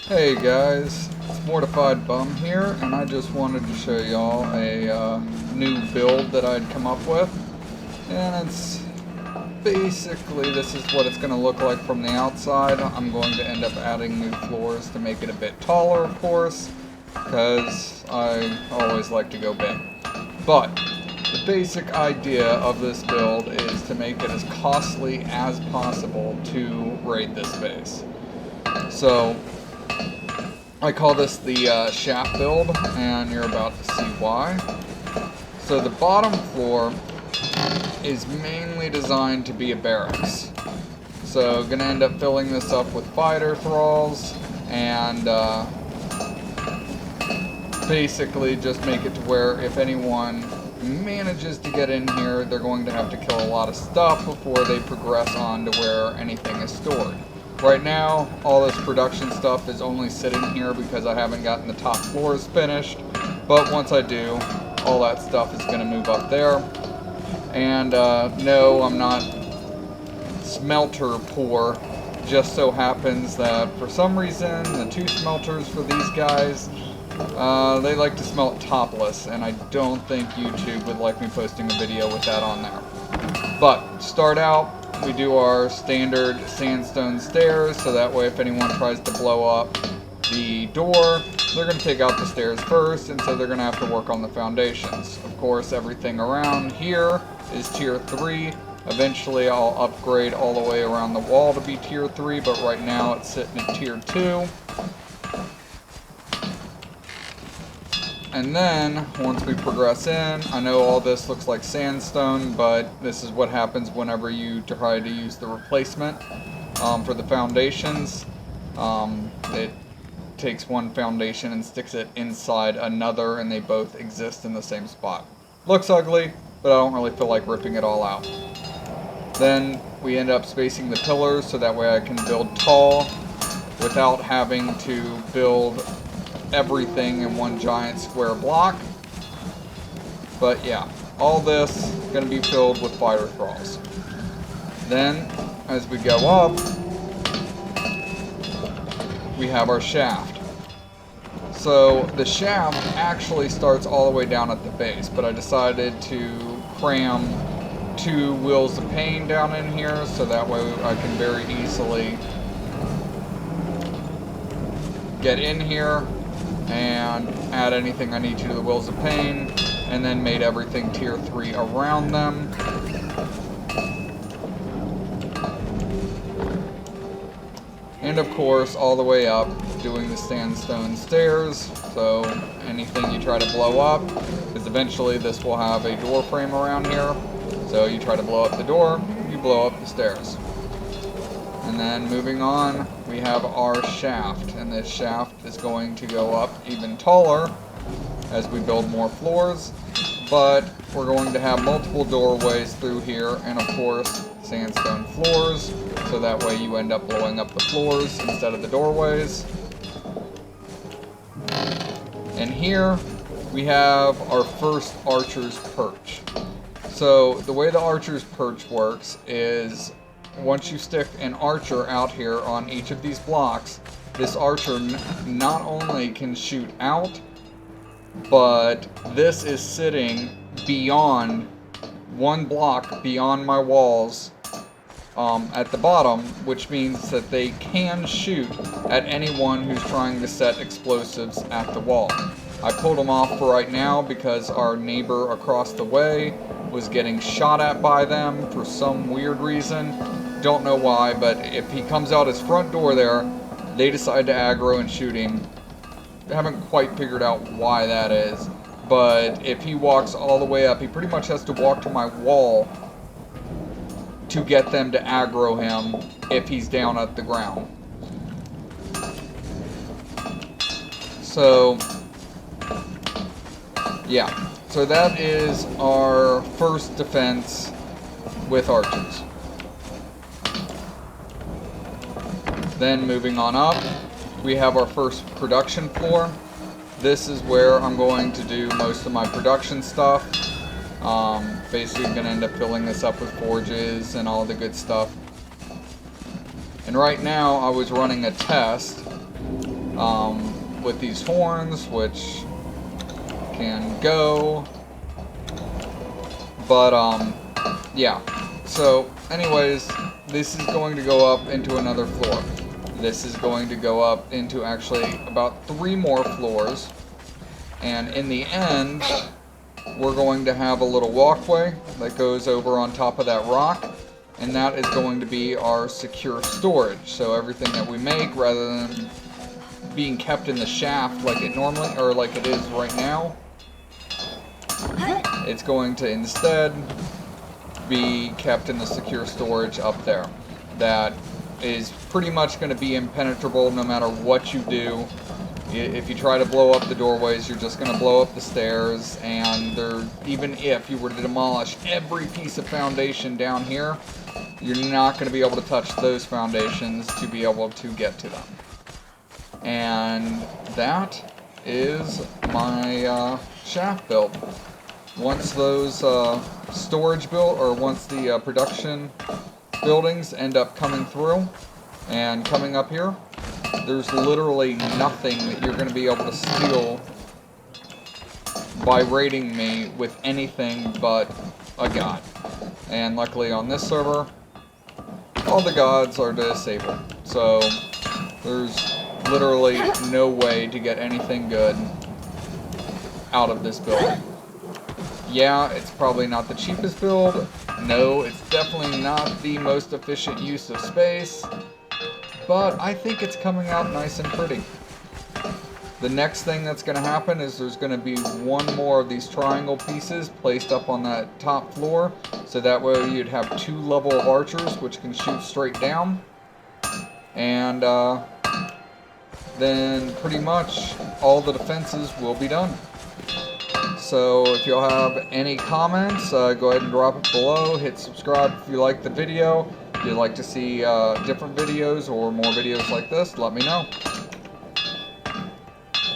Hey guys, it's Mortified Bum here, and I just wanted to show y'all a new build that I'd come up with. And it's basically, this is what it's going to look like from the outside. I'm going to end up adding new floors to make it a bit taller, of course, because I always like to go big. But the basic idea of this build is to make it as costly as possible to raid this base. So I call this the shaft build, and you're about to see why. So the bottom floor is mainly designed to be a barracks. So gonna end up filling this up with fighter thralls, and basically just make it to where if anyone manages to get in here, they're going to have to kill a lot of stuff before they progress on to where anything is stored. Right now, all this production stuff is only sitting here because I haven't gotten the top floors finished, but once I do, all that stuff is going to move up there. And no, I'm not smelter poor. Just so happens that for some reason, the two smelters for these guys, they like to smelt topless, and I don't think YouTube would like me posting a video with that on there. But, start out, we do our standard sandstone stairs, so that way if anyone tries to blow up the door, they're going to take out the stairs first, and so they're going to have to work on the foundations. Of course, everything around here is tier 3. Eventually I'll upgrade all the way around the wall to be tier 3, but right now it's sitting at tier 2. And then, once we progress in, I know all this looks like sandstone, but this is what happens whenever you try to use the replacement for the foundations. It takes one foundation and sticks it inside another, and they both exist in the same spot. Looks ugly, but I don't really feel like ripping it all out. Then we end up spacing the pillars so that way I can build tall without having to build everything in one giant square block. But yeah, all this is going to be filled with fighter thralls. Then, as we go up, we have our shaft. So the shaft actually starts all the way down at the base, but I decided to cram 2 wheels of pain down in here so that way I can very easily get in here and add anything I need to the wheels of pain, and then made everything tier 3 around them. And of course, all the way up, doing the sandstone stairs, so anything you try to blow up, because eventually this will have a door frame around here, so you try to blow up the door, you blow up the stairs. And then moving on, we have our shaft, and this shaft is going to go up even taller as we build more floors, but we're going to have multiple doorways through here, and of course sandstone floors, so that way you end up blowing up the floors instead of the doorways. And here we have our first archer's perch. So the way the archer's perch works is once you stick an archer out here on each of these blocks, this archer not only can shoot out, but this is sitting beyond 1 block beyond my walls at the bottom, which means that they can shoot at anyone who's trying to set explosives at the wall. I pulled them off for right now because our neighbor across the way was getting shot at by them for some weird reason. Don't know why, but if he comes out his front door there, they decide to aggro and shoot him. I haven't quite figured out why that is, but if he walks all the way up, he pretty much has to walk to my wall to get them to aggro him if he's down at the ground. So, yeah. So that is our first defense with archers. Then moving on up, we have our first production floor. This is where I'm going to do most of my production stuff. Basically going to end up filling this up with forges and all the good stuff. And right now I was running a test with these horns, which can go. But, yeah. So, anyways, this is going to go up into another floor. This is going to go up into actually about 3 more floors. And in the end, we're going to have a little walkway that goes over on top of that rock. And that is going to be our secure storage. So everything that we make, rather than being kept in the shaft like it normally, or like it is right now, it's going to instead be kept in the secure storage up there. That is pretty much going to be impenetrable no matter what you do. If you try to blow up the doorways, you're just going to blow up the stairs, and even if you were to demolish every piece of foundation down here, you're not going to be able to touch those foundations to be able to get to them. And that is my shaft build. Once those storage build, or once the production buildings end up coming through and coming up here, there's literally nothing that you're going to be able to steal by raiding me with anything but a god. And luckily on this server, all the gods are disabled. So there's literally no way to get anything good out of this build. Yeah, it's probably not the cheapest build. No, it's definitely not the most efficient use of space. But I think it's coming out nice and pretty. The next thing that's going to happen is there's going to be 1 more of these triangle pieces placed up on that top floor. So that way you'd have 2 level of archers which can shoot straight down. And then pretty much all the defenses will be done. So if you'll have any comments, go ahead and drop it below. Hit subscribe if you like the video. If you'd like to see different videos or more videos like this, let me know.